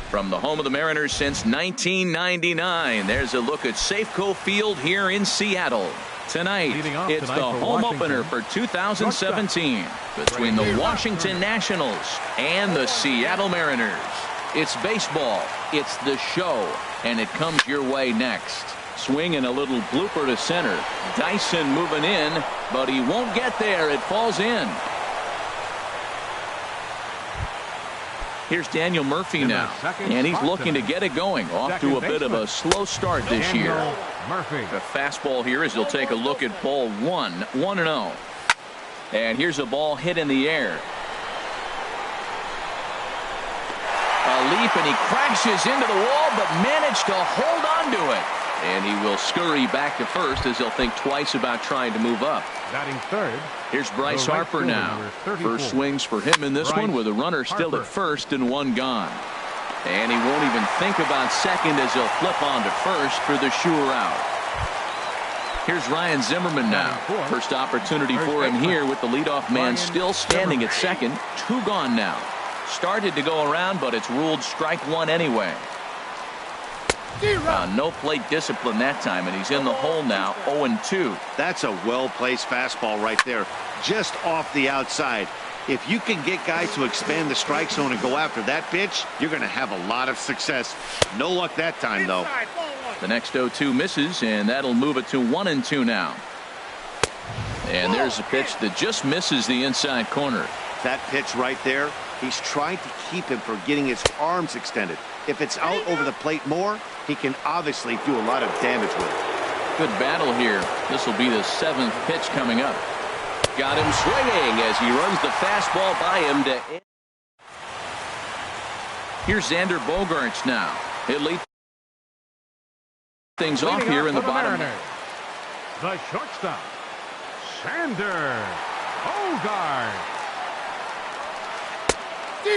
From the home of the Mariners since 1999, there's a look at Safeco Field here in Seattle. Tonight, it's the home opener for 2017 between the Washington Nationals and the Seattle Mariners. It's baseball, it's the show, and it comes your way next. Swing and a little blooper to center. Dyson moving in, but he won't get there. It falls in. Here's Daniel Murphy now, and he's looking to get it going. Off to a bit of a slow start this year. The fastball here as he'll take a look at ball 1-0. And here's a ball hit in the air. A leap, and he crashes into the wall, but managed to hold on to it. And he will scurry back to first as he'll think twice about trying to move up. Batting third. Here's Bryce Harper now. First swings for him in this one with a runner still at first and one gone. And he won't even think about second as he'll flip on to first for the sure out. Here's Ryan Zimmerman now. First opportunity for him here with the leadoff man still standing at second. Two gone now. Started to go around, but it's ruled strike one anyway. No plate discipline that time, and he's in the hole now, 0-2. That's a well-placed fastball right there, just off the outside. If you can get guys to expand the strike zone and go after that pitch, you're going to have a lot of success. No luck that time, though. The next 0-2 misses, and that'll move it to 1-2 now. And there's a pitch that just misses the inside corner. That pitch right there, he's trying to keep him from getting his arms extended. If it's out over the plate more, he can obviously do a lot of damage with it. Good battle here. This will be the seventh pitch coming up. Got him swinging as he runs the fastball by him to end. Here's Xander Bogaerts now. He'll lead things off here in the bottom. The shortstop, Xander Bogaerts.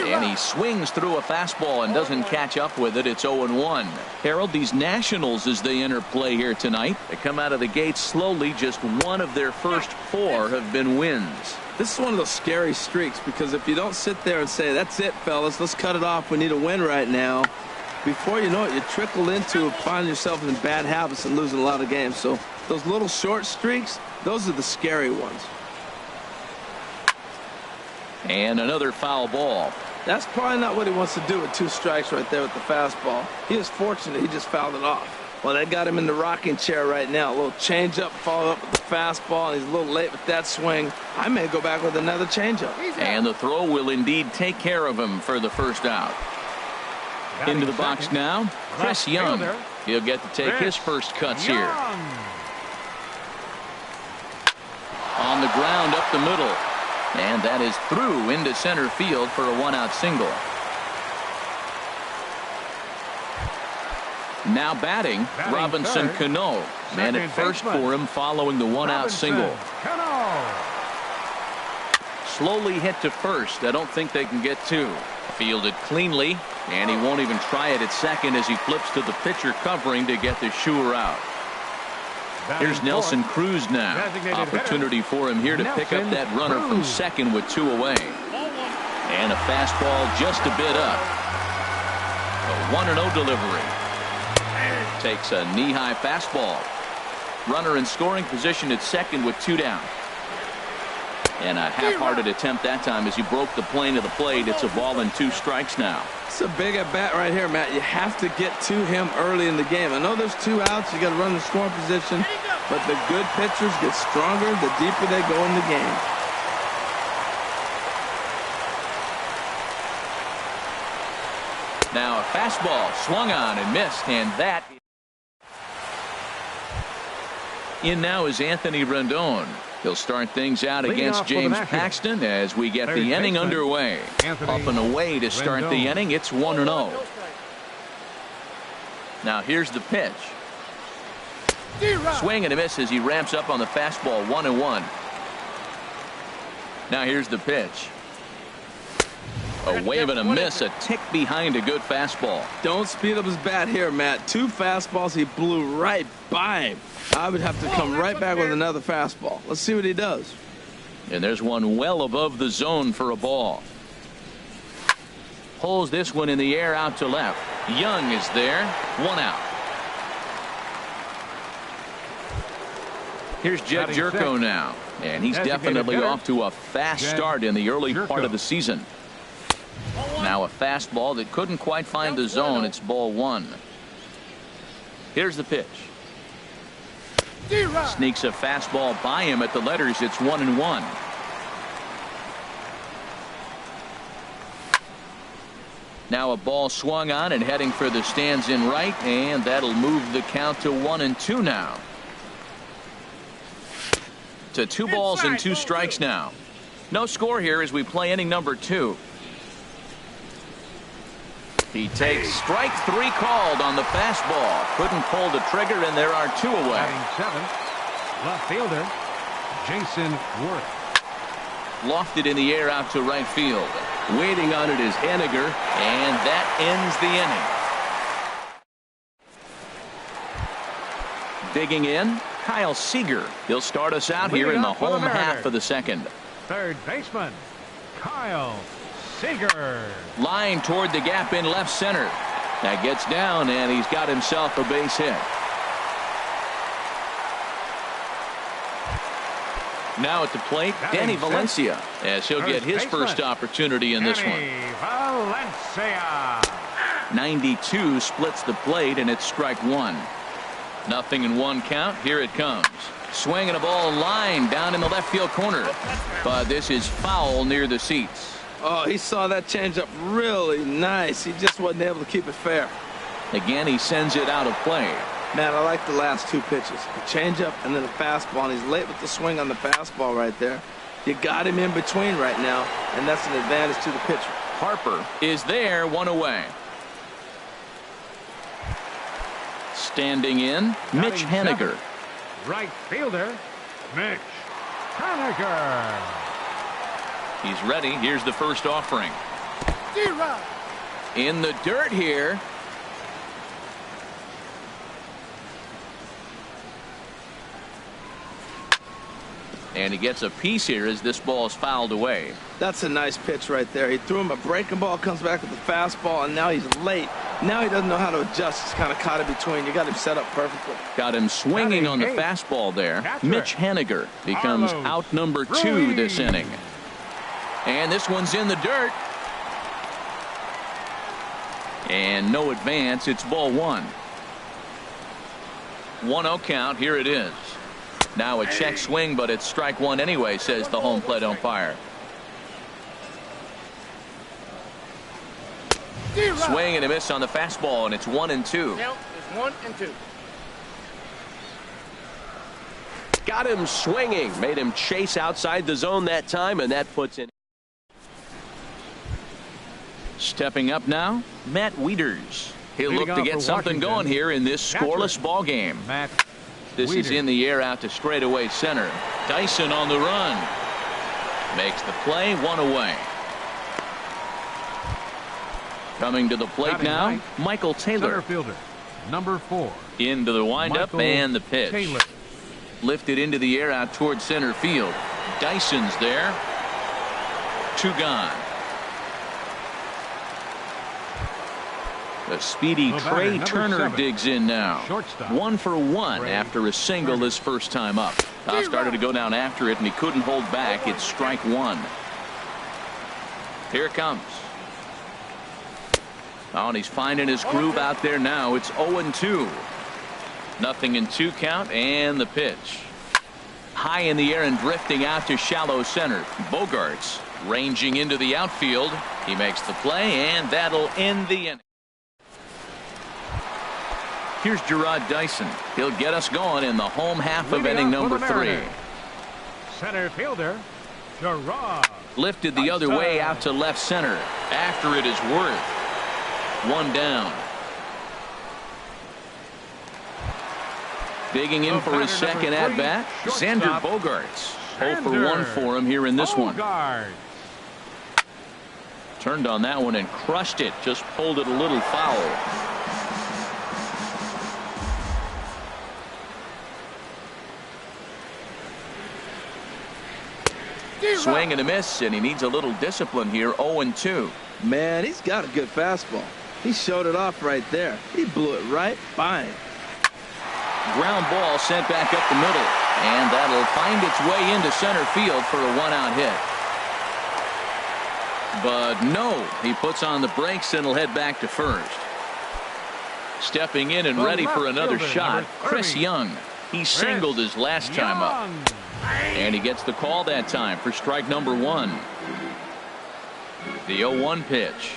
And he swings through a fastball and doesn't catch up with it. It's 0-1. Harold, these Nationals, as they enter play here tonight, they come out of the gate slowly. Just one of their first four have been wins. This is one of those scary streaks, because if you don't sit there and say, that's it, fellas, let's cut it off, we need a win right now, before you know it, you trickle into finding yourself in bad habits and losing a lot of games. So those little short streaks, those are the scary ones. And another foul ball. That's probably not what he wants to do with two strikes right there with the fastball. He is fortunate he just fouled it off. Well, that got him in the rocking chair right now. A little changeup, followed up with the fastball, and he's a little late with that swing. I may go back with another changeup. And the throw will indeed take care of him for the first out. Into the box now, Chris Young. He'll get to take his first cuts here. On the ground up the middle. And that is through into center field for a one-out single. Now batting Robinson Cano. Man at first for him following the one-out single. Slowly hit to first. I don't think they can get two. Fielded cleanly, and he won't even try it at second as he flips to the pitcher covering to get the sure out. Here's Nelson Cruz now. Opportunity for him here to pick up that runner from second with two away. And a fastball just a bit up. A 1-0 delivery. Takes a knee-high fastball. Runner in scoring position at second with two down. And a half-hearted attempt that time as he broke the plane of the plate. It's a ball and two strikes now. It's a big at-bat right here, Matt. You have to get to him early in the game. I know there's two outs. You got to run the scoring position. But the good pitchers get stronger the deeper they go in the game. Now a fastball swung on and missed, and that in now is Anthony Rendon. He'll start things out against James Paxton as we get the inning underway. Up and away to start the inning. It's 1-0. Now here's the pitch. Swing and a miss as he ramps up on the fastball. 1-1. Now here's the pitch. A wave and a miss, a tick behind a good fastball. Don't speed up his bat here, Matt. Two fastballs, he blew right by him. I would have to come right back with another fastball. Let's see what he does. And there's one well above the zone for a ball. pulls this one in the air out to left. Young is there. 1 out. Here's Jed Jerko now, and he's definitely off to a fast start in the early part of the season. Now a fastball that couldn't quite find the zone. It's ball 1. Here's the pitch. Sneaks a fastball by him at the letters. It's 1-1. Now a ball swung on and heading for the stands in right, and that'll move the count to 1-2 now. To 2 balls and 2 strikes now. No score here as we play inning number 2. He takes strike 3 called on the fastball. Couldn't pull the trigger, and there are 2 away. Batting 7th, left fielder Jason Worth. Lofted in the air out to right field. Waiting on it is Henniger, and that ends the inning. Digging in, Kyle Seager. He'll start us out here in the home half of the second. Third baseman Kyle Seager. Line toward the gap in left center. That gets down, and he's got himself a base hit. Now at the plate, Danny Valencia, as he'll get his first opportunity in this one. Valencia. 92 splits the plate, and it's strike 1. 0-1 count. Here it comes. Swinging a ball line down in the left field corner. But this is foul near the seats. Oh, he saw that changeup really nice. He just wasn't able to keep it fair. Again, he sends it out of play. Man, I like the last 2 pitches. The changeup and then the fastball. And he's late with the swing on the fastball right there. You got him in between right now, and that's an advantage to the pitcher. Harper is there, 1 away. Standing in, Mitch Henniger. Right fielder Mitch Henniger. He's ready. Here's the first offering. In the dirt here. And he gets a piece here as this ball is fouled away. That's a nice pitch right there. He threw him a breaking ball, comes back with the fastball, and now he's late. Now he doesn't know how to adjust. He's kind of caught in between. You got him set up perfectly. Got him swinging on the fastball there. Mitch Henniger becomes out number 2 this inning. And this one's in the dirt. And no advance. It's ball 1. 1-0 count. Here it is. Now a check swing, but it's strike 1 anyway, says the home plate umpire. Swing and a miss on the fastball, and it's 1-2. Count is 1-2. Got him swinging. Made him chase outside the zone that time, and that puts in. Stepping up now, Matt Wieters. He'll look to get something going here in this scoreless ball game. This is in the air out to straightaway center. Dyson on the run. Makes the play, 1 away. Coming to the plate now, Michael Taylor. Center fielder, number 4. Into the windup and the pitch. Taylor. Lifted into the air out towards center field. Dyson's there. 2 gone. The speedy Trey Turner digs in now. 1 for 1 after a single his first time up. Started to go down after it, and he couldn't hold back. It's strike 1. Here it comes. Oh, and he's finding his groove out there now. It's 0-2. 0-2 count, and the pitch. High in the air and drifting out to shallow center. Bogarts ranging into the outfield. He makes the play, and that'll end the inning. Here's Gerard Dyson. He'll get us going in the home half of inning number 3. Center fielder Gerard. Lifted the other way out to left center. After it is Worth. 1 down. Digging in for his second at bat, Xander Bogarts. 0 for 1 for him here in this one. Turned on that one and crushed it. Just pulled it a little foul. Swing and a miss, and he needs a little discipline here. 0-2. Man, he's got a good fastball. He showed it off right there. He blew it right by him. Ground ball sent back up the middle, and that'll find its way into center field for a one-out hit. But no, he puts on the brakes and will head back to first. Stepping in and ready for another shot, Chris Young. He singled his last time up. And he gets the call that time for strike number one. The 0-1 pitch.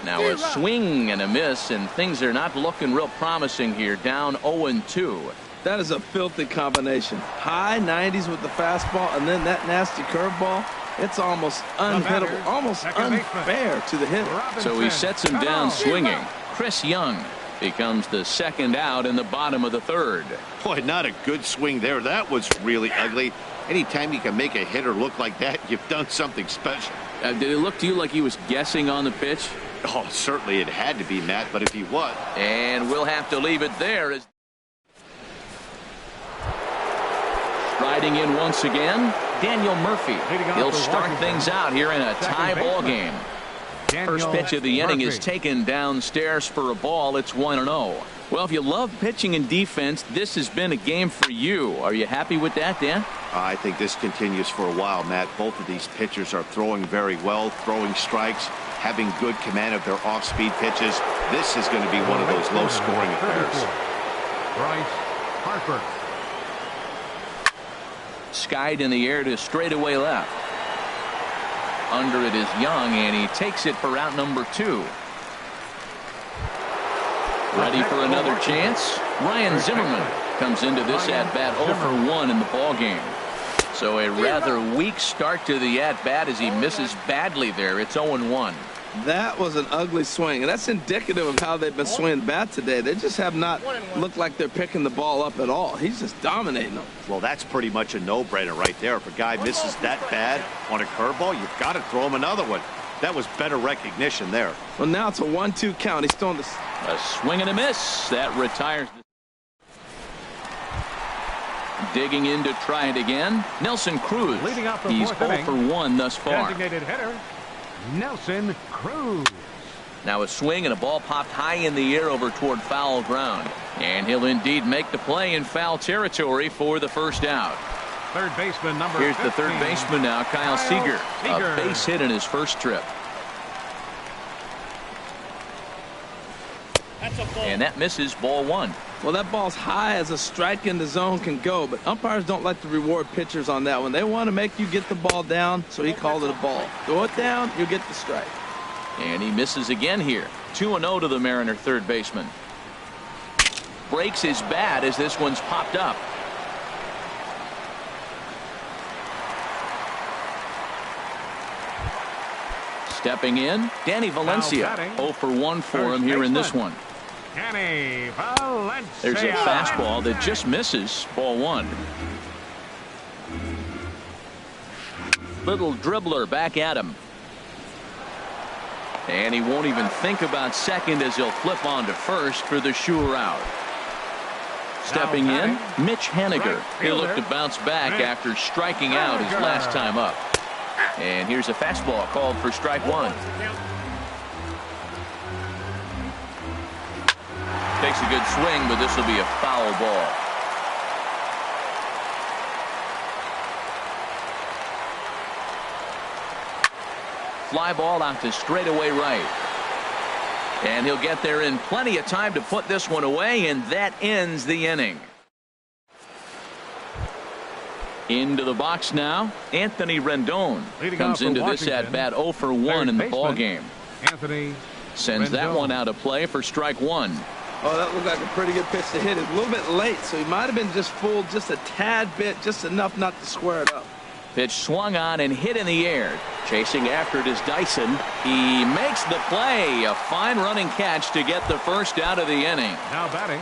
Now a swing and a miss, and things are not looking real promising here. Down 0-2. That is a filthy combination. High 90s with the fastball, and then that nasty curveball. It's almost unhittable, almost unfair to the hitter. So he sets him down swinging. Chris Young becomes the second out in the bottom of the third. Boy, not a good swing there. That was really ugly. Anytime you can make a hitter look like that, you've done something special. Did it look to you like he was guessing on the pitch? Oh, certainly it had to be, Matt, but if he was. And we'll have to leave it there. As riding in once again, Daniel Murphy. He'll start things out here in a tie ball game. First pitch of the inning is taken downstairs for a ball. It's 1-0. Well, if you love pitching and defense, this has been a game for you. Are you happy with that, Dan? I think this continues for a while, Matt. Both of these pitchers are throwing very well, throwing strikes, having good command of their off-speed pitches. This is going to be one of those low-scoring affairs. Bryce Harper. Skied in the air to straightaway left. Under it is Young, and he takes it for out number 2. Ready for another chance. Ryan Zimmerman comes into this at-bat 0 for 1 in the ballgame. So a rather weak start to the at-bat as he misses badly there. It's 0-1. That was an ugly swing, and that's indicative of how they've been swinging bat today. They just have not looked like they're picking the ball up at all. He's just dominating them. Well, that's pretty much a no-brainer right there. If a guy misses that bad on a curveball, you've got to throw him another one. That was better recognition there. Well, now it's a 1-2 count. He's throwing this. A swing and a miss. That retires. Digging in to try it again. Nelson Cruz. Leading off the He's fourth 0 inning. for 1 thus far. Designated hitter, Nelson Cruz. Now a swing and a ball popped high in the air over toward foul ground. And he'll indeed make the play in foul territory for the first out. Third baseman number Here's the third 15, baseman now, Kyle Seager. A base hit in his first trip. And that misses, ball 1. Well, that ball's high as a strike in the zone can go, but umpires don't like to reward pitchers on that one. They want to make you get the ball down, so he called it a ball. Throw it down, you get the strike. And he misses again here. 2-0 to the Mariner third baseman. Breaks his bat as this one's popped up. Stepping in, Danny Valencia. 0 for 1 for him here in this one. Danny Valencia. There's a fastball that just misses, ball 1. Little dribbler back at him. And he won't even think about second as he'll flip on to first for the sure out. Stepping in, Mitch Haniger. He'll look to bounce back after striking out his last time up. And here's a fastball called for strike 1. Takes a good swing, but this will be a foul ball. Fly ball out to straightaway right. And he'll get there in plenty of time to put this one away, and that ends the inning. Into the box now, Anthony Rendon comes into this at bat 0 for 1 in the ball game. Anthony sends that one out of play for strike 1. Oh, that looked like a pretty good pitch to hit. It a little bit late, so he might have been just fooled just a tad bit, just enough not to square it up. Pitch swung on and hit in the air. Chasing after it is Dyson. He makes the play. A fine running catch to get the first out of the inning. Now batting.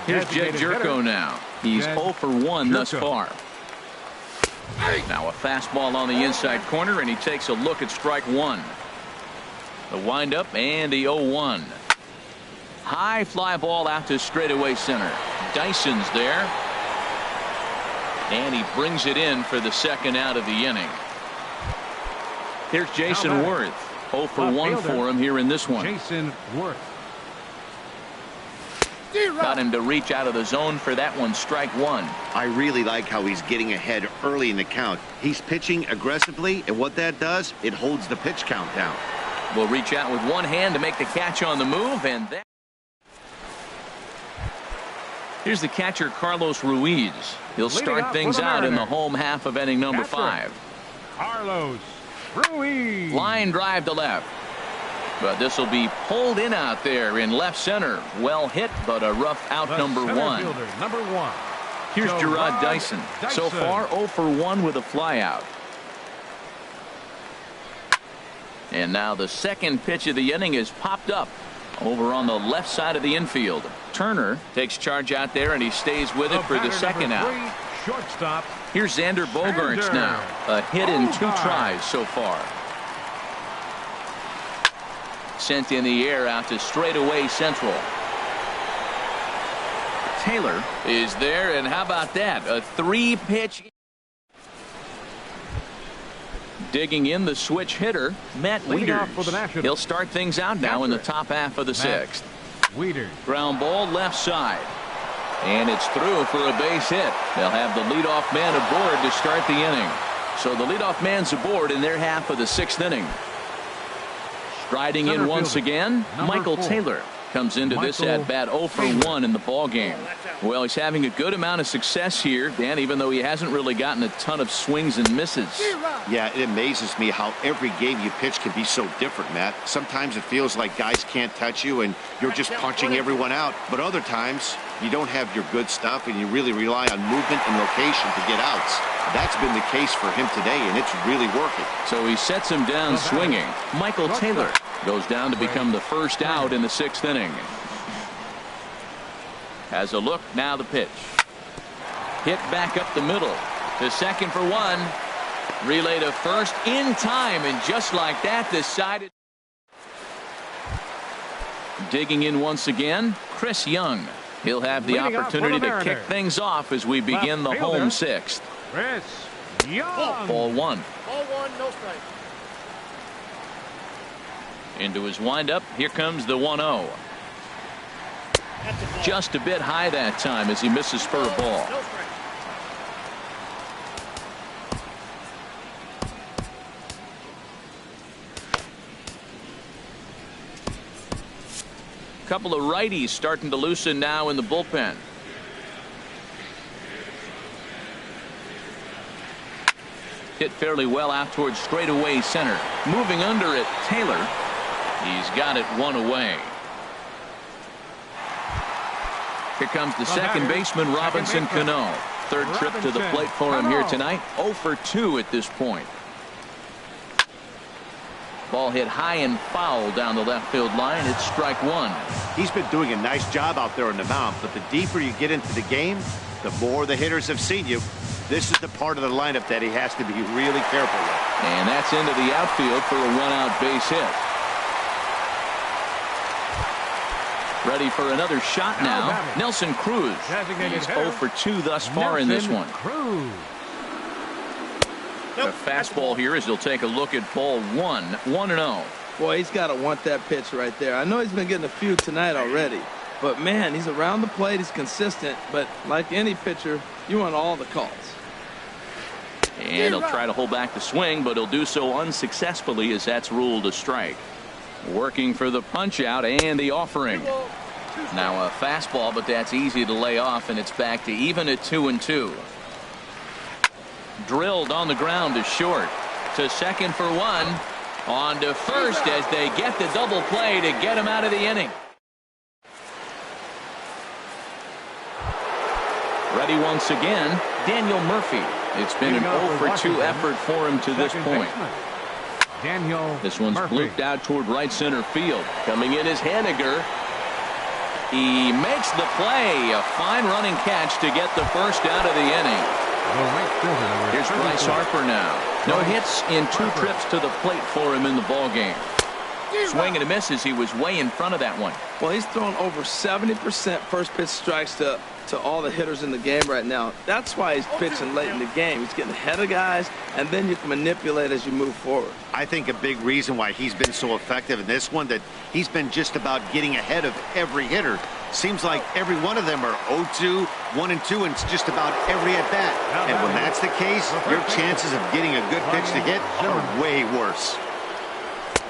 Here's Jed Jerko now. He's 0 for 1 thus far. Now a fastball on the inside corner, and he takes a look at strike 1. The windup and the 0-1. High fly ball out to straightaway center. Dyson's there. And he brings it in for the second out of the inning. Here's Jason Worth. 0 for 1 for him here in this one. Jason Worth. Got him to reach out of the zone for that one. Strike one. I really like how he's getting ahead early in the count. He's pitching aggressively, and what that does, it holds the pitch count down. Will reach out with one hand to make the catch on the move, and that. Here's the catcher, Carlos Ruiz. He'll start things out in the home half of inning number 5. Carlos Ruiz. Line drive to left. But this will be pulled in out there in left center. Well hit, but a rough out. Number 1. Number 1. Here's Gerard Dyson. So far 0 for 1 with a flyout. And now the second pitch of the inning is popped up over on the left side of the infield. Turner takes charge out there, and he stays with it for the second out. Shortstop. Here's Xander Bogaerts now. A hit in 2 tries so far. Sent in the air out to straightaway central. Taylor is there, and how about that? A 3-pitch. Digging in the switch hitter, Matt Wieters. He'll start things out now in the top half of the 6th. Wieters. Ground ball left side. And it's through for a base hit. They'll have the leadoff man aboard to start the inning. So the leadoff man's aboard in their half of the 6th inning. Striding in once again, Michael Taylor comes into this at bat 0 for 1 in the ball game. Well, he's having a good amount of success here, Dan, even though he hasn't really gotten a ton of swings and misses. Yeah, it amazes me how every game you pitch can be so different, Matt. Sometimes it feels like guys can't touch you and you're just punching everyone out. But other times you don't have your good stuff and you really rely on movement and location to get outs. That's been the case for him today, and it's really working. So he sets him down swinging. Michael Taylor goes down to become the first out in the 6th inning. Has a look, now the pitch. Hit back up the middle. To second for 1. Relay to first in time, and just like that decided. Digging in once again, Chris Young. He'll have the opportunity to kick things off as we begin the home 6th. Chris Young. Ball 1. Ball 1, no strike. Into his windup. Here comes the 1-0. Just a bit high that time as he misses for a ball. No strike. Couple of righties starting to loosen now in the bullpen. Hit fairly well out towards straightaway center. Moving under it, Taylor. He's got it 1 away. Here comes the second baseman, Robinson Cano. Third trip to the plate for him here tonight. 0 for 2 at this point. Ball hit high and foul down the left field line. It's strike 1. He's been doing a nice job out there in the mound, but the deeper you get into the game, the more the hitters have seen you. This is the part of the lineup that he has to be really careful with. And that's into the outfield for a 1-out base hit. Ready for another shot now. Nelson Cruz. He's 0 for 2 thus far in this one. The fastball here as he'll take a look at ball 1. 1-0. Boy, he's got to want that pitch right there. I know he's been getting a few tonight already. But, man, he's around the plate. He's consistent. But like any pitcher, you want all the calls. And he'll try to hold back the swing, but he'll do so unsuccessfully as that's ruled a strike. Working for the punch out and the offering. Now a fastball, but that's easy to lay off, and it's back to even at 2-2. Drilled on the ground to short. To second for 1. On to first as they get the double play to get him out of the inning. Ready once again, Daniel Murphy. It's been an 0 for 2 effort for him to this point. This one's blooped out toward right center field. Coming in is Haniger. He makes the play. A fine running catch to get the first out of the inning. Here's Bryce Harper now. No hits in 2 trips to the plate for him in the ball game. Swing and a miss as he was way in front of that one. Well, he's thrown over 70% first pitch strikes to all the hitters in the game right now. That's why he's pitching late in the game. He's getting ahead of guys, and then you can manipulate as you move forward. I think a big reason why he's been so effective in this one, that he's been just about getting ahead of every hitter. Seems like every one of them are 0-2, 1-2, and it's just about every at-bat. And when that's the case, your chances of getting a good pitch to hit are way worse.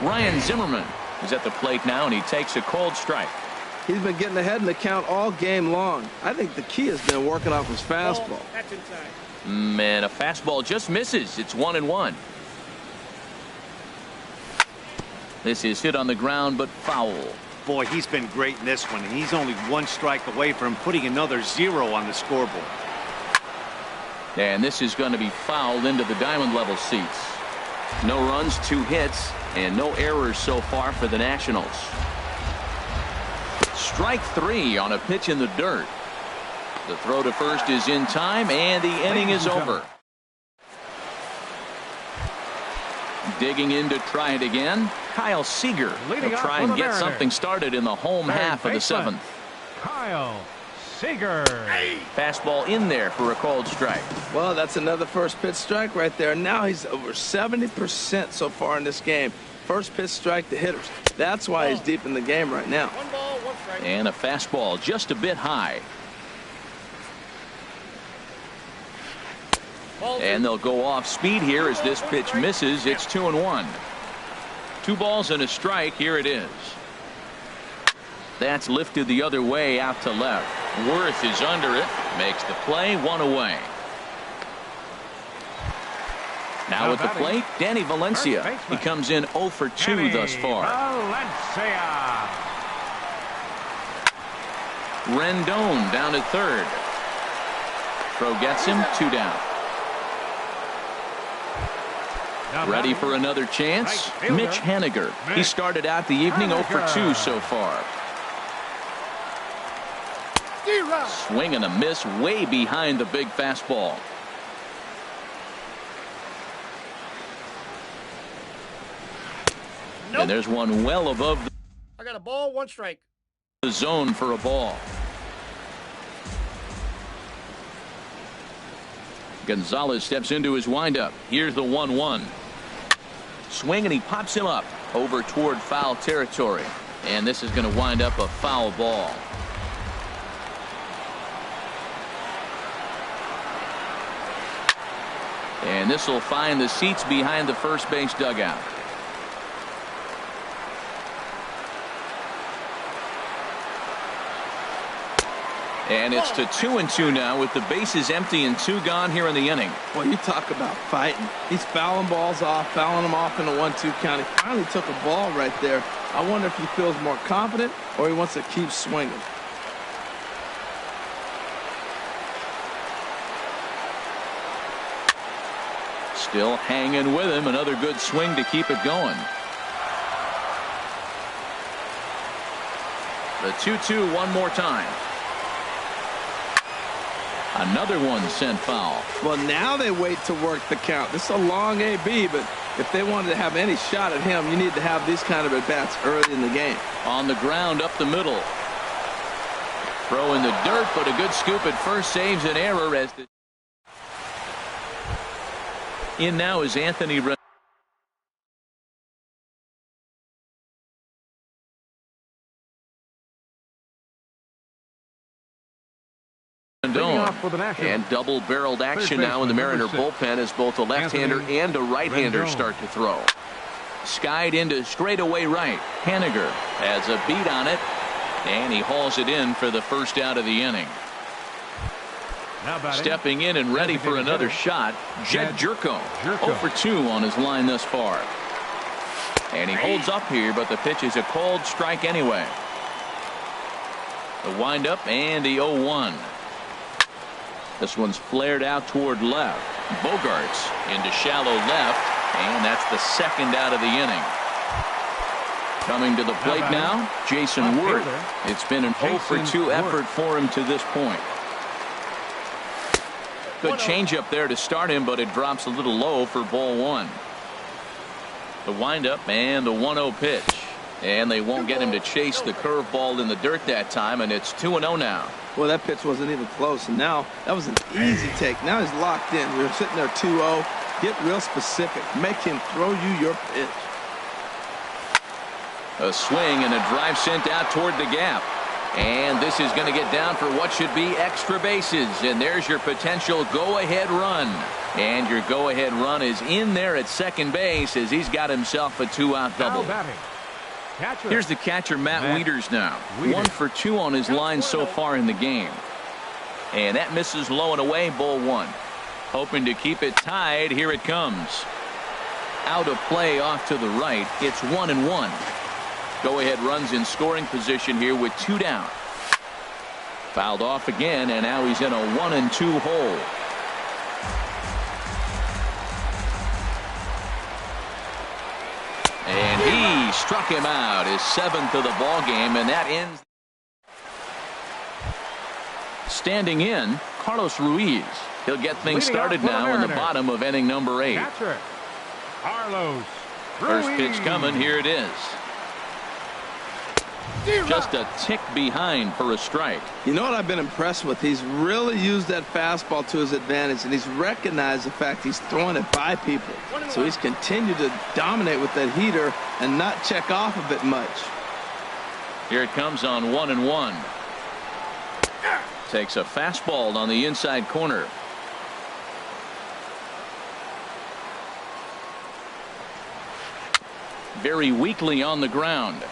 Ryan Zimmerman is at the plate now, and he takes a cold strike. He's been getting ahead in the count all game long. I think the key has been working off his fastball. That's inside. Man, a fastball just misses. It's 1-1. This is hit on the ground, but foul. Boy, he's been great in this one, and he's only one strike away from putting another 0 on the scoreboard. And this is going to be fouled into the diamond level seats. No runs, 2 hits, and no errors so far for the Nationals. Strike 3 on a pitch in the dirt. The throw to first is in time, and the inning is over. Digging in to try it again, Kyle Seager will try and get something started in the home half of the 7th. Kyle Seager. Fastball in there for a called strike. Well, that's another first pitch strike right there. Now he's over 70% so far in this game. First pitch strike to hitters. That's why he's deep in the game right now. 1 ball, 1 strike. And a fastball just a bit high. And they'll go off speed here as this pitch misses. It's 2-1. 2 balls and a strike. Here it is. That's lifted the other way out to left. Worth is under it. Makes the play. 1 away. Now at the plate, Danny Valencia. He comes in 0 for 2 thus far. Valencia. Rendon down at third. Throw gets him. 2 down. Ready for another chance? Mitch Haniger. He started out the evening 0 for 2 so far. Swing and a miss way behind the big fastball. And there's one well above I got a ball, 1 strike. the zone for a ball. Gonzalez steps into his windup. Here's the 1-1. Swing and he pops him up over toward foul territory. And this is going to wind up a foul ball. And this will find the seats behind the first base dugout. And it's to 2-2 now with the bases empty and 2 gone here in the inning. Well, you talk about fighting. He's fouling balls off, fouling them off in a 1-2 count. He finally took a ball right there. I wonder if he feels more confident or he wants to keep swinging. Still hanging with him. Another good swing to keep it going. The 2-2 one more time. Another one sent foul. Well, now they wait to work the count. This is a long AB, but if they wanted to have any shot at him, you need to have these kind of at-bats early in the game. On the ground up the middle. Throw in the dirt, but a good scoop at first saves an error as the in now is Anthony Rendon. And double-barreled action now in the Mariner bullpen as both a left-hander and a right-hander start to throw. Skied into straightaway right. Haniger has a beat on it, and he hauls it in for the first out of the inning. Stepping in and ready for another shot, Jed Jerko. 0 for 2 on his line thus far. And he holds up here, but the pitch is a called strike anyway. The windup and the 0-1. This one's flared out toward left. Bogarts into shallow left, and that's the second out of the inning. Coming to the plate now, Jason Worth. It's been an 0 for 2 effort for him to this point. Good changeup there to start him, but it drops a little low for ball 1. The windup and the 1-0 pitch. And they won't get him to chase the curveball in the dirt that time, and it's 2-0 now. Well, that pitch wasn't even close, and now that was an easy take. Now he's locked in. We're sitting there 2-0. Get real specific. Make him throw you your pitch. A swing and a drive sent out toward the gap. And this is going to get down for what should be extra bases. And there's your potential go-ahead run. And your go-ahead run is in there at second base as he's got himself a two-out double. Here's the catcher, Matt Wieters now. 1 for 2 on his line so far in the game. And that misses low and away, ball 1. Hoping to keep it tied. Here it comes. Out of play off to the right. It's 1-1. Go-ahead runs in scoring position here with 2 down. Fouled off again, and now he's in a 1-2 hole. And he struck him out, his 7th of the ball game, and that ends. Standing in, Carlos Ruiz. He'll get things started now in the bottom of inning number 8. Carlos First pitch coming. Here it is. Just a tick behind for a strike. You know what I've been impressed with? He's really used that fastball to his advantage, and he's recognized the fact he's throwing it by people. So he's continued to dominate with that heater and not check off of it much. Here it comes on 1-1. Takes a fastball on the inside corner. Very weakly on the ground.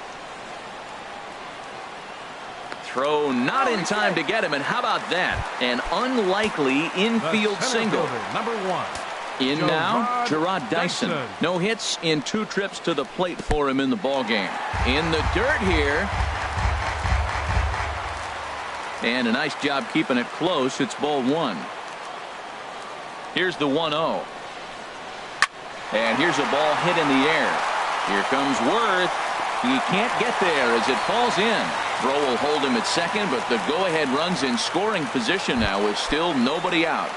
Throw not in time to get him, and how about that? An unlikely infield single. Number 1. In now, Gerard Dyson. No hits in 2 trips to the plate for him in the ballgame. In the dirt here. And a nice job keeping it close. It's ball 1. Here's the 1-0. And here's a ball hit in the air. Here comes Worth. He can't get there as it falls in. Throw will hold him at second, but the go-ahead runs in scoring position now with still nobody out.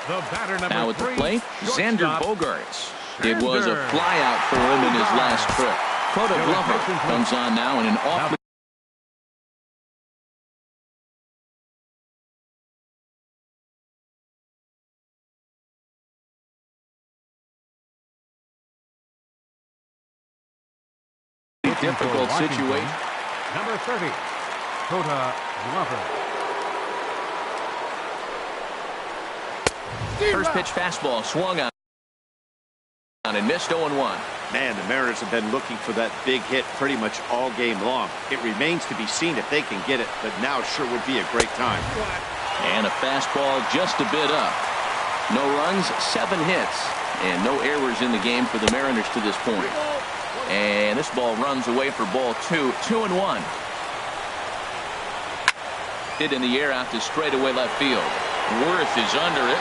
Now at the plate, Xander Bogaerts. It was a flyout for him in his last trip. Coda Glover comes on now in an awfully difficult situation. Number 30, Coda Glover. First pitch fastball swung on and missed 0-1. Man, the Mariners have been looking for that big hit pretty much all game long. It remains to be seen if they can get it, but now sure would be a great time. And a fastball just a bit up. No runs, 7 hits, and no errors in the game for the Mariners to this point. And this ball runs away for ball 2. 2-1. Hit in the air out to straightaway left field. Worth is under it.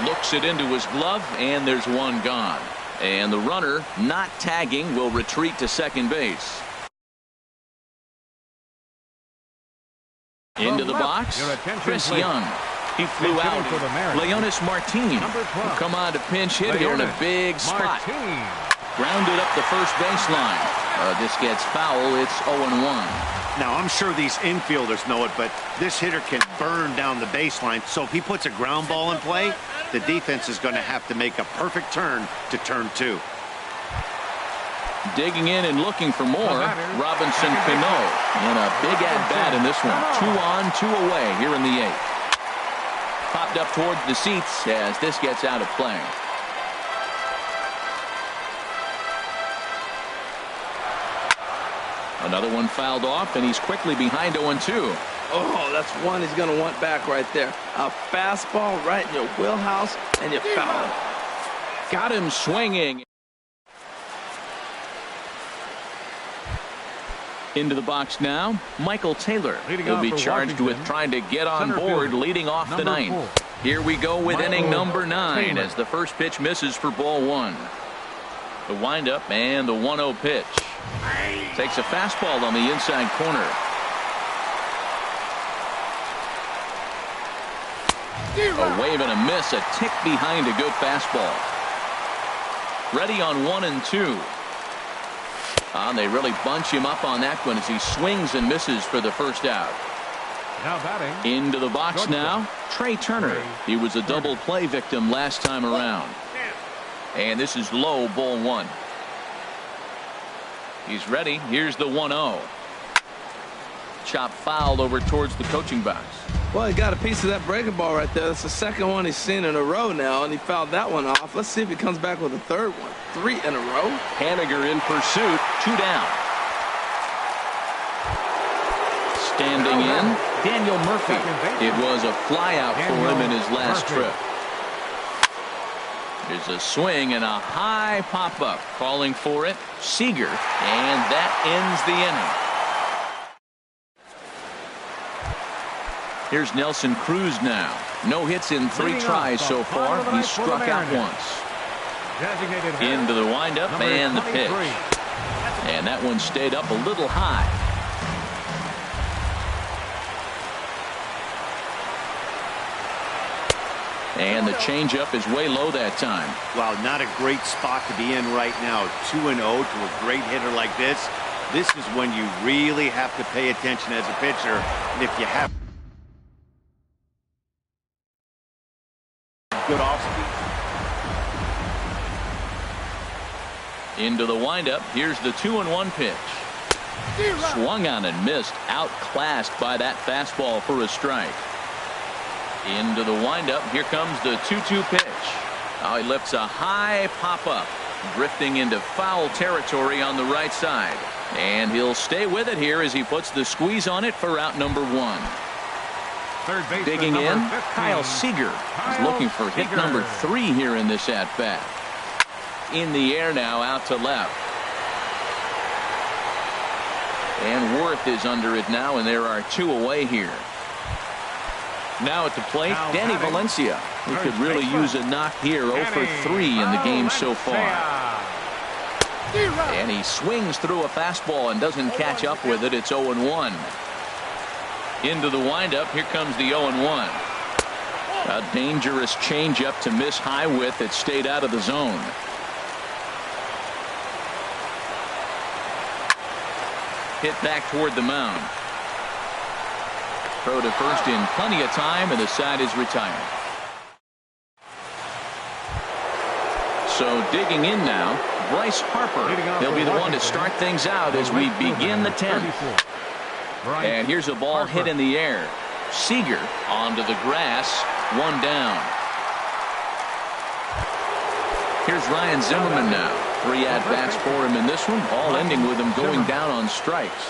Looks it into his glove, and there's one gone. And the runner, not tagging, will retreat to second base. Into the box, Chris Young. He flew out. Leonis Martin will come on to pinch hit here in a big spot. Grounded up the first baseline. This gets foul. It's 0-1. Now, I'm sure these infielders know it, but this hitter can burn down the baseline. So if he puts a ground ball in play, the defense is going to have to make a perfect turn to turn 2. Digging in and looking for more, Robinson Cano. And a big at-bat in this one. 2 on, 2 away here in the 8th. Popped up towards the seats as this gets out of play. Another one fouled off, and he's quickly behind 0-2. Oh, that's one he's going to want back right there. A fastball right in your wheelhouse, and you foul it. Got him swinging. Into the box now, Michael Taylor. He'll be charged with trying to get on board leading off the 9th. Here we go with inning number 9 as the first pitch misses for ball 1. The windup and the 1-0 pitch. Takes a fastball on the inside corner. A wave and a miss, a tick behind a good fastball. Ready on 1 and 2. They really bunch him up on that one as he swings and misses for the first out. Now batting. Into the box now, Trey Turner. He was a double play victim last time around. And this is low, ball one. He's ready. Here's the 1-0. Chop fouled over towards the coaching box. Well, he got a piece of that breaking ball right there. That's the second one he's seen in a row now, and he fouled that one off. Let's see if he comes back with a third one. 3 in a row. Haniger in pursuit. 2 down. Standing in, Daniel Murphy. It was a fly out for him in his last trip. There's a swing and a high pop-up. Calling for it, Seager, and that ends the inning. Here's Nelson Cruz now. No hits in 3 tries so far. He's struck out once. Into the windup and the pitch. And that one stayed up a little high. And the changeup is way low that time. Wow, not a great spot to be in right now. 2-0 to a great hitter like this. This is when you really have to pay attention as a pitcher. And if you have good off speed. Into the windup. Here's the 2-1 pitch. Swung on and missed. Outclassed by that fastball for a strike. Into the windup. Here comes the 2-2 pitch. Oh, he lifts a high pop-up. Drifting into foul territory on the right side. And he'll stay with it here as he puts the squeeze on it for out number 1. Digging in, Kyle Seager is looking for hit number 3 here in this at-bat. In the air now, out to left. And Worth is under it now, and there are 2 away here. Now at the plate, Danny Valencia. He could really use a knock here. 0 for 3 in the game so far. And he swings through a fastball and doesn't catch up with it. It's 0-1. Into the windup. Here comes the 0-1. A dangerous changeup to miss high with. It stayed out of the zone. Hit back toward the mound. Throw to first in plenty of time, and the side is retired. So digging in now, Bryce Harper. He'll be the one to start things out as we begin the 10th. And here's a ball hit in the air. Seager onto the grass. 1 down. Here's Ryan Zimmerman now. 3 at-bats for him in this one, all ending with him going down on strikes.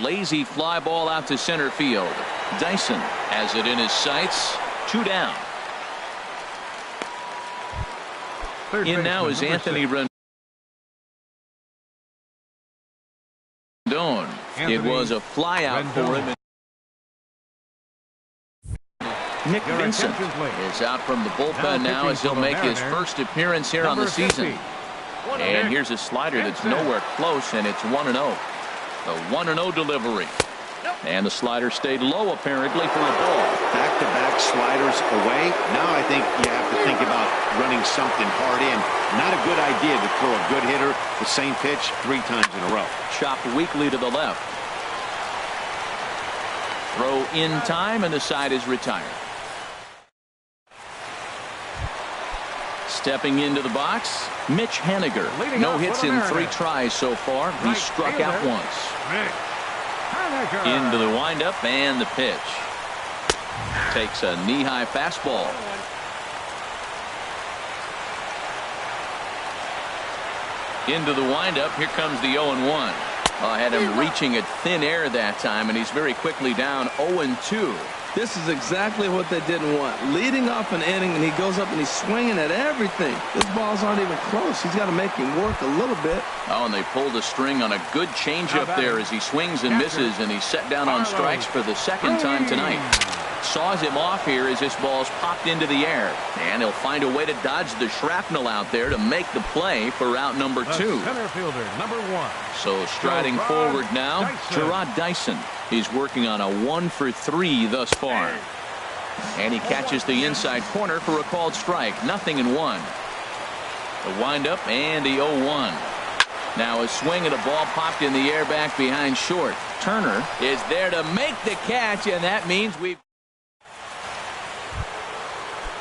Lazy fly ball out to center field. Dyson has it in his sights. 2 down. In now is Anthony Rendon. It was a fly out for him. Nick Vincent is out from the bullpen now as he'll make his first appearance here on the season. And here's a slider that's nowhere close, and it's 1-0. The 1-0 delivery. And the slider stayed low apparently for a ball. Back-to-back sliders away. Now I think you have to think about running something hard in. Not a good idea to throw a good hitter the same pitch 3 times in a row. Chopped weakly to the left. Throw in time, and the side is retired. Stepping into the box, Mitch Haniger. No hits in 3 tries so far. He struck out once. Into the windup and the pitch. Takes a knee-high fastball. Into the windup. Here comes the 0-1. I had him reaching at thin air that time, and he's very quickly down 0-2. This is exactly what they didn't want. Leading off an inning, and he goes up and he's swinging at everything. Those balls aren't even close. He's got to make him work a little bit. Oh, and they pulled a string on a good changeup there as he swings and misses, and he's set down on strikes for the 2nd time tonight. Saws him off here as this ball's popped into the air. And he'll find a way to dodge the shrapnel out there to make the play for out number 2. Center fielder, number 1. So striding forward now, Gerard Dyson. He's working on a 1 for 3 thus far. And he catches the inside corner for a called strike. 0-1. The windup and the 0-1. Now a swing and a ball popped in the air back behind short. Turner is there to make the catch, and that means we've...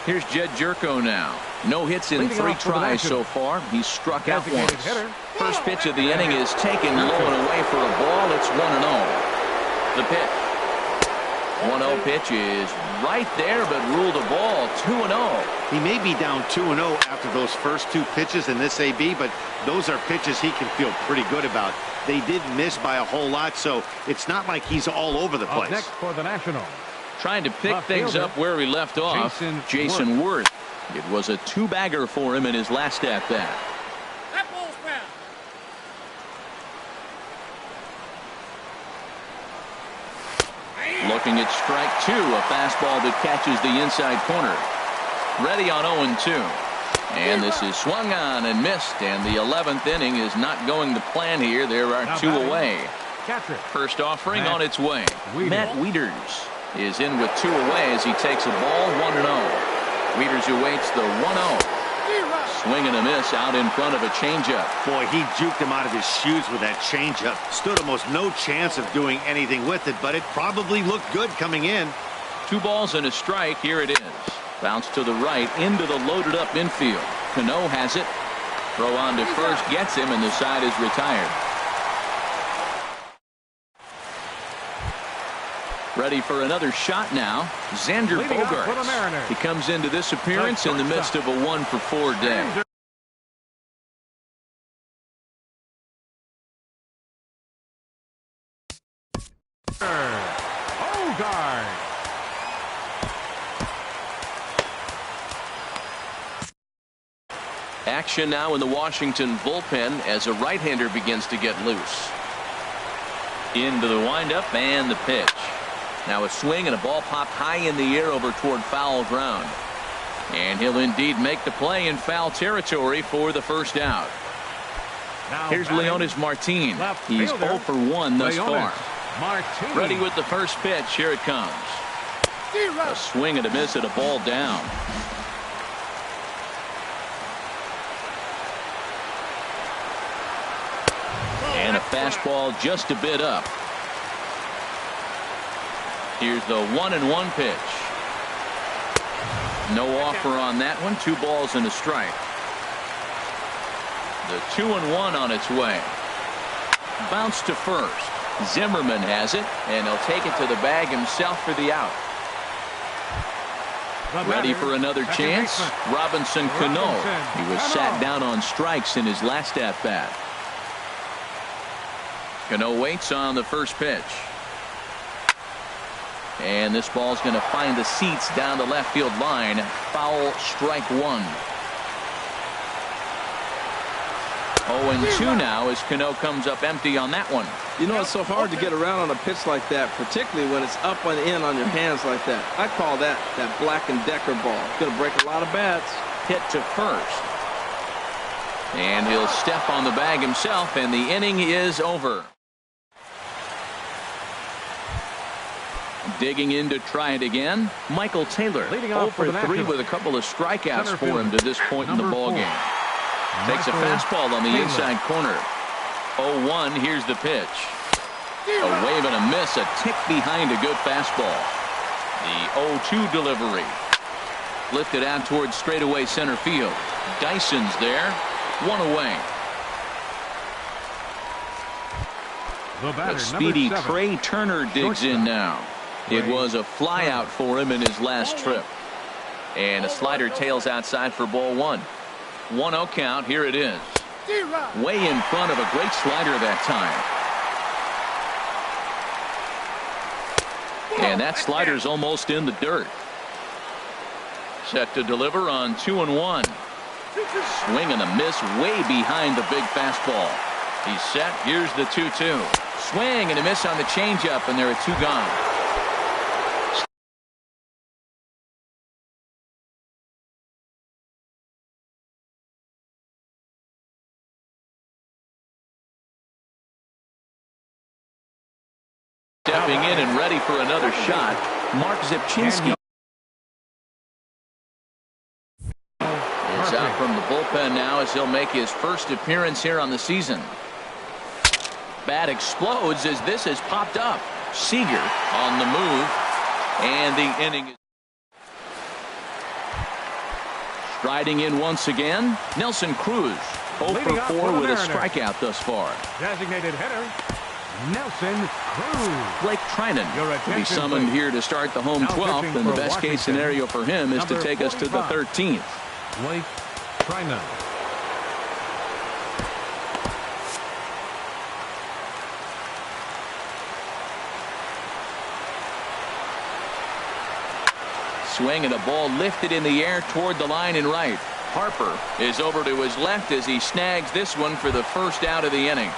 Here's Jed Jerko now. No hits in 3 tries so far. He's struck out once. First pitch of the inning is taken low and away for a ball. It's 1-0. The pitch. 1-0 pitch is right there, but ruled a ball. 2-0. He may be down 2-0 after those first 2 pitches in this AB, but those are pitches he can feel pretty good about. They did miss by a whole lot, so it's not like he's all over the place. Next for the National. Trying to pick things up where we left off. Jason Worth. It was a 2-bagger for him in his last at bat. That ball's foul. Looking at strike 2, a fastball that catches the inside corner. Ready on 0-2. And this is swung on and missed, and the 11th inning is not going to plan here. There are 2 away. First offering on its way. Matt Wieters is in with 2 away as he takes a ball. 1-0. Wieters awaits the 1-0. Swing and a miss out in front of a changeup. Boy, he juked him out of his shoes with that changeup. Stood almost no chance of doing anything with it, but it probably looked good coming in. 2 balls and a strike. Here it is. Bounce to the right into the loaded up infield. Cano has it. Throw on to first gets him, and the side is retired. Ready for another shot now. Xander Bogaerts. He comes into this appearance in the midst of a 1-for-4 day. Action now in the Washington bullpen as a right-hander begins to get loose. Into the windup and the pitch. Now a swing and a ball popped high in the air over toward foul ground. And he'll indeed make the play in foul territory for the first out. Here's Leonys Martin. He's 0 for 1 thus far. Ready with the first pitch. Here it comes. A swing and a miss at a ball down. And a fastball just a bit up. Here's the 1-1 pitch. No offer on that one. 2 balls and a strike. The 2-1 on its way. Bounce to first. Zimmerman has it, and he'll take it to the bag himself for the out. Ready for another chance. Robinson Cano. He was sat down on strikes in his last at bat. Cano waits on the first pitch. And this ball's going to find the seats down the left field line. Foul, strike 1. 0-2 now as Cano comes up empty on that one. You know, it's so hard to get around on a pitch like that, particularly when it's up and in on your hands like that. I call that Black & Decker ball. It's going to break a lot of bats. Hit to first. And he'll step on the bag himself, and the inning is over. Digging in to try it again, Michael Taylor. 0 for 3 with a couple of strikeouts for him to this point in the ballgame. Takes a fastball on the inside corner. 0-1, here's the pitch. A wave and a miss, a tick behind a good fastball. The 0-2 delivery. Lifted out towards straightaway center field. Dyson's there. 1 away. The speedy Trey Turner digs in now. It was a flyout for him in his last trip. And a slider tails outside for ball 1. 1-0 count. Here it is. Way in front of a great slider that time. And that slider's almost in the dirt. Set to deliver on 2-1. Swing and a miss way behind the big fastball. He's set. Here's the 2-2. Swing and a miss on the changeup, and there are 2 gone. Stepping in and ready for another shot, Mark Zipchinski is out from the bullpen. bullpen now as he'll make his first appearance here on the season. Bat explodes as this has popped up. Seager on the move, and the inning is striding in once again. Nelson Cruz 0 for 4 with a strikeout thus far. Designated hitter, Nelson Cruz. Blake Trinan will be summoned here to start the home 12th, and the best case scenario for him is to take us to the 13th. Blake Trinan. Swing and a ball lifted in the air toward the line and right. Harper is over to his left as he snags this one for the first out of the inning.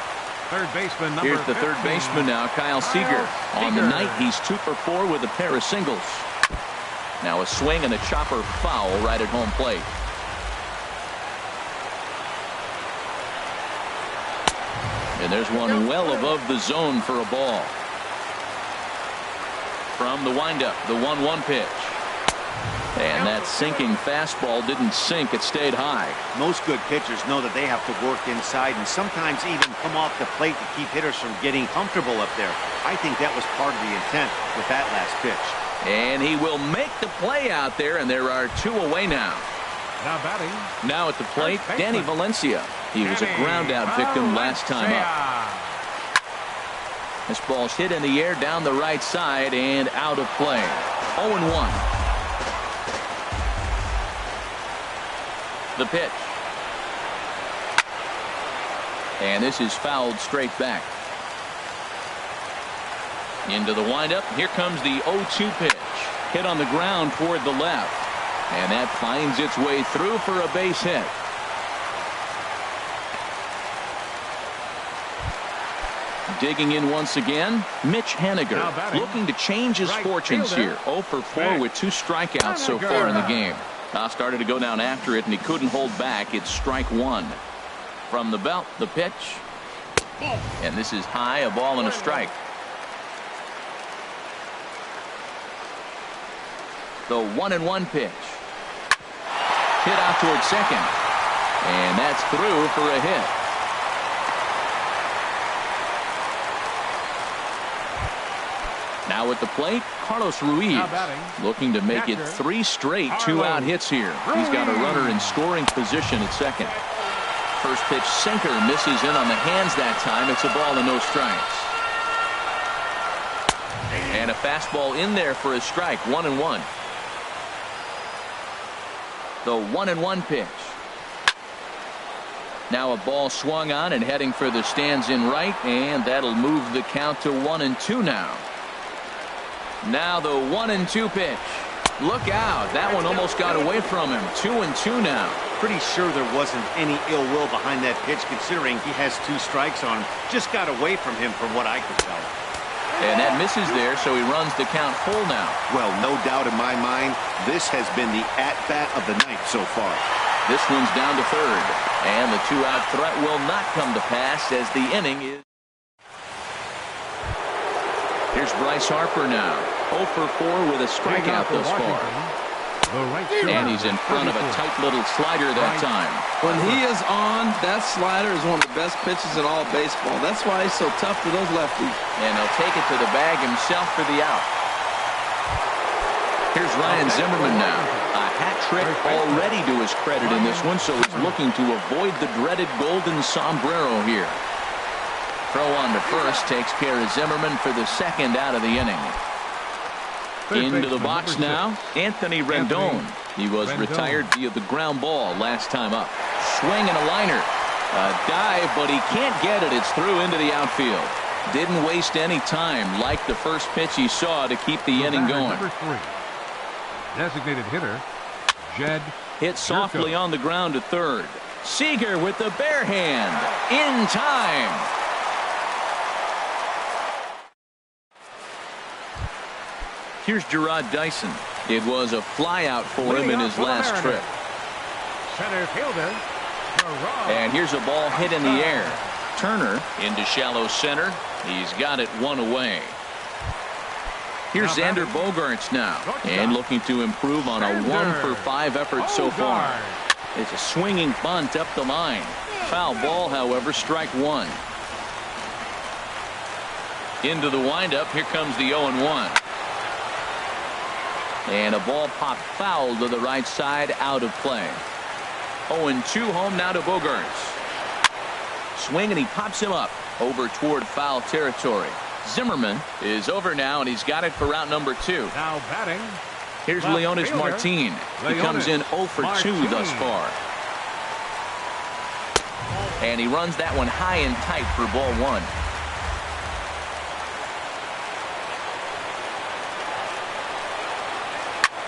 Third baseman number Here's the third 15. baseman now, Kyle Seager. On the night, he's 2 for 4 with a pair of singles. Now a swing and a chopper foul right at home plate. And there's one well above the zone for a ball. From the windup, the 1-1 pitch. And that sinking fastball didn't sink, it stayed high. Most good pitchers know that they have to work inside and sometimes even come off the plate to keep hitters from getting comfortable up there. I think that was part of the intent with that last pitch. And he will make the play out there, and there are 2 away now. Now batting. Now at the plate, Danny Valencia. He was a ground out victim last time up. This ball's hit in the air down the right side and out of play. 0-1. The pitch. And this is fouled straight back. Into the windup. Here comes the 0-2 pitch. Hit on the ground toward the left. And that finds its way through for a base hit. Digging in once again, Mitch Haniger looking to change his fortunes here. 0 for 4 with 2 strikeouts so far in the game. Started to go down after it, and he couldn't hold back. It's strike 1. From the belt, the pitch. And this is high, a ball and a strike. The 1-1 pitch. Hit out toward second. And that's through for a hit. Now at the plate, Carlos Ruiz looking to make it 3 straight 2-out hits here. He's got a runner in scoring position at second. First pitch sinker misses in on the hands that time. It's a ball and no strikes. And a fastball in there for a strike. 1-1. The 1-1 pitch. Now a ball swung on and heading for the stands in right, and that'll move the count to 1-2 now. Now the 1-2 pitch. Look out. That one almost got away from him. 2-2 now. Pretty sure there wasn't any ill will behind that pitch, considering he has 2 strikes on him. Just got away from him from what I could tell. And that misses there, so he runs the count full now. Well, no doubt in my mind, this has been the at-bat of the night so far. This one's down to third. And the 2-out threat will not come to pass as the inning is. Here's Bryce Harper now. 0 for 4 with a strikeout thus far. And he's in front of a tight little slider that time. When he is on, that slider is one of the best pitches in all baseball. That's why he's so tough to those lefties. And he'll take it to the bag himself for the out. Here's Ryan Zimmerman now. A hat trick already to his credit in this one, so he's looking to avoid the dreaded golden sombrero here. Throw on to first takes care of Zimmerman for the second out of the inning. Into the box now, Anthony Rendon. He was retired via the ground ball last time up. Swing and a liner. A dive, but he can't get it. It's through into the outfield. Didn't waste any time like the first pitch he saw to keep the inning going. Number 3. Designated hitter, Jed. Hit softly on the ground to third. Seager with the bare hand. In time. Here's Gerard Dyson. It was a flyout for him in his last trip. Center fielder, Gerard. And here's a ball hit in the air. Turner into shallow center. He's got it 1 away. Here's Xander Bogaerts now, and looking to improve on a 1 for 5 effort so far. It's a swinging bunt up the line. Foul ball, however, strike one. Into the windup. Here comes the 0-1. And a ball popped foul to the right side, out of play. 0-2 home now to Bogaerts. Swing, and he pops him up over toward foul territory. Zimmerman is over now, and he's got it for route number 2. Now batting. Here's left Leonis fielder, Martin. He comes in 0 for 2 thus far. And he runs that one high and tight for ball 1.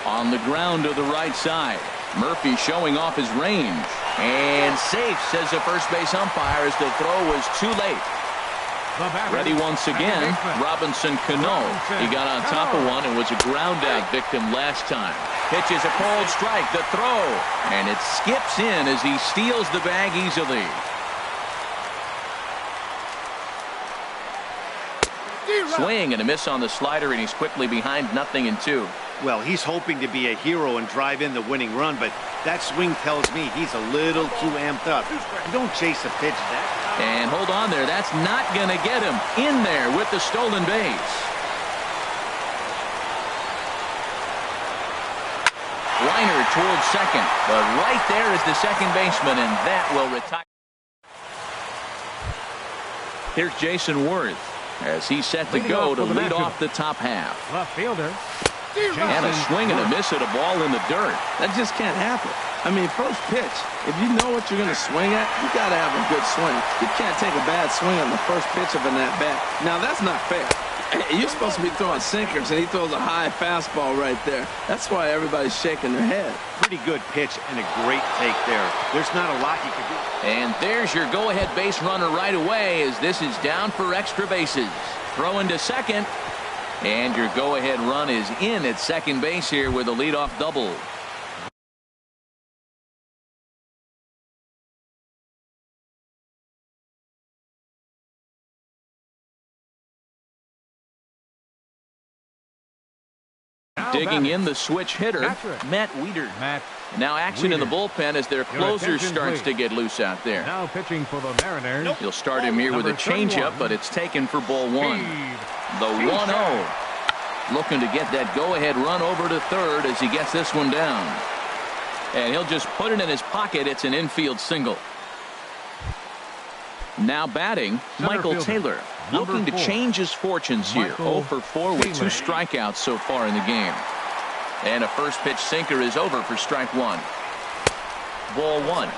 On the ground to the right side. Murphy showing off his range. And safe, says the first base umpire, as the throw was too late. Ready once again, Robinson Cano. He got on top of one and was a ground out victim last time. Pitches a cold strike, the throw, and it skips in as he steals the bag easily. Swing and a miss on the slider, and he's quickly behind 0-2. Well, he's hoping to be a hero and drive in the winning run, but that swing tells me he's a little too amped up. You don't chase a pitch that. And hold on there. That's not going to get him in there with the stolen base. Liner towards second, but right there is the second baseman, and that will retire. Here's Jason Worth as he's set to go to lead off the top half. Left fielder. And a swing and a miss at a ball in the dirt. That just can't happen. I mean, first pitch, if you know what you're going to swing at, you got to have a good swing. You can't take a bad swing on the first pitch of an at-bat. Now, that's not fair. You're supposed to be throwing sinkers, and he throws a high fastball right there. That's why everybody's shaking their head. Pretty good pitch and a great take there. There's not a lot you can do. And there's your go-ahead base runner right away, as this is down for extra bases. Throw into second. And your go-ahead run is in at second base here with a leadoff double. Digging in the switch hitter, Matt Wieters. Now action in the bullpen as their closer starts to get loose out there. Now pitching for the Mariners. He'll start him here with a changeup, but it's taken for ball 1. The 1-0. Looking to get that go-ahead run over to third as he gets this one down. And he'll just put it in his pocket. It's an infield single. Now batting, Michael Taylor. Looking to change his fortunes here. 0 for 4 with 2 strikeouts so far in the game. And a first pitch sinker is over for strike 1. Ball 1.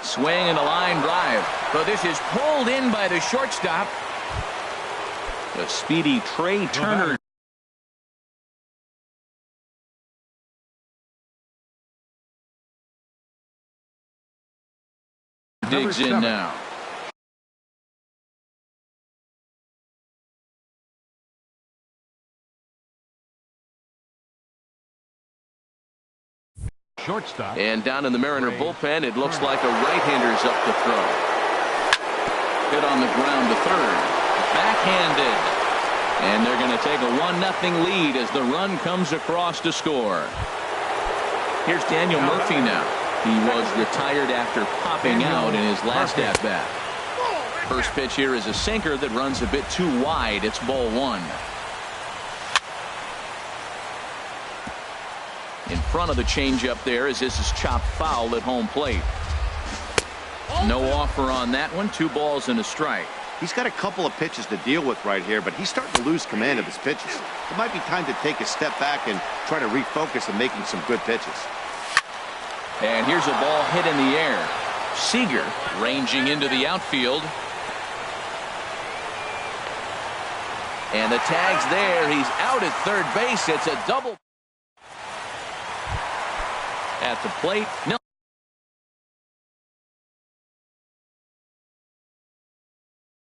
Swing and a line drive. But this is pulled in by the shortstop. The speedy Trey Turner. Digs in now. Shortstop. And down in the Mariner bullpen, it looks like a right-hander's up to throw. Hit on the ground to third. Backhanded. And they're going to take a 1-0 lead as the run comes across to score. Here's Daniel Murphy now. He was retired after popping out in his last at-bat. First pitch here is a sinker that runs a bit too wide. It's ball 1. In front of the changeup there as this is chopped foul at home plate. No offer on that one. 2 balls and a strike. He's got a couple of pitches to deal with right here, but he's starting to lose command of his pitches. It might be time to take a step back and try to refocus on making some good pitches. And here's a ball hit in the air. Seager ranging into the outfield. And the tag's there. He's out at third base. It's a double. At the plate.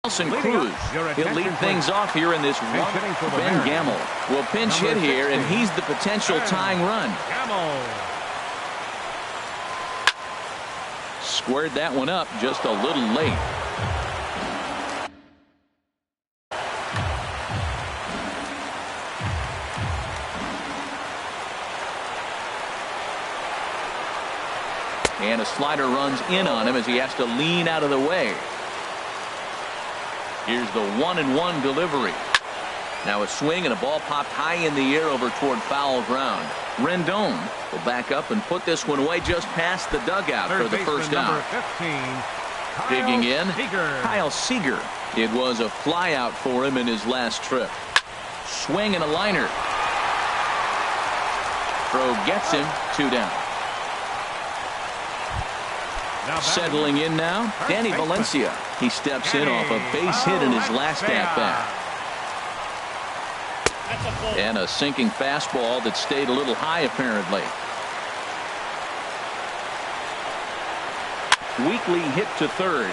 Nelson Cruz. He'll lead things off here in this one. Ben Gamel will pinch hit here, and he's the potential tying run. Squared that one up just a little late. And a slider runs in on him as he has to lean out of the way. Here's the 1-1 delivery. Now a swing and a ball popped high in the air over toward foul ground. Rendon will back up and put this one away just past the dugout for the first down. 15, Digging in, Seager. Kyle Seager. It was a flyout for him in his last trip. Swing and a liner. Throw gets him, 2 down. Now Settling in now, Danny Valencia. He steps in off a base hit in his last at-bat. And a sinking fastball that stayed a little high apparently. Weekly hit to third.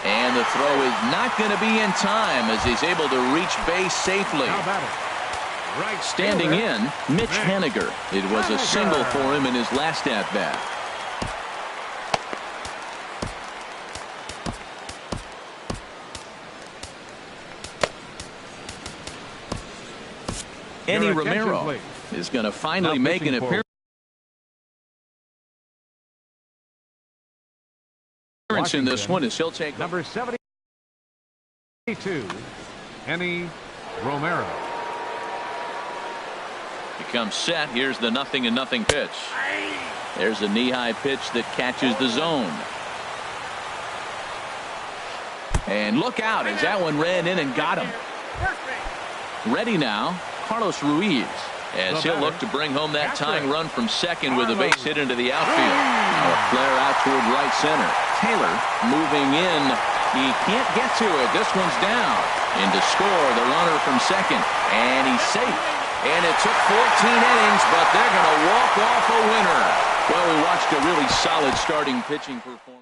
And the throw is not going to be in time as he's able to reach base safely. How about it? Right Standing fielder. in, Mitch Haniger. It was a single for him in his last at-bat. Eddie Your attention, Romero please. is going to finally Now make an pitching for appearance in this Washington. one as he'll take Number 72, Eddie Romero. becomes set. Here's the 0-0 pitch. There's a knee-high pitch that catches the zone. And look out as that one ran in and got him. Ready now, Carlos Ruiz, as he'll look to bring home that tying run from second with a base hit into the outfield. Now a flare out toward right center. Taylor moving in. He can't get to it. This one's down. In to score the runner from second. And he's safe. And it took 14 innings, but they're going to walk off a winner. Well, we watched a really solid starting pitching performance.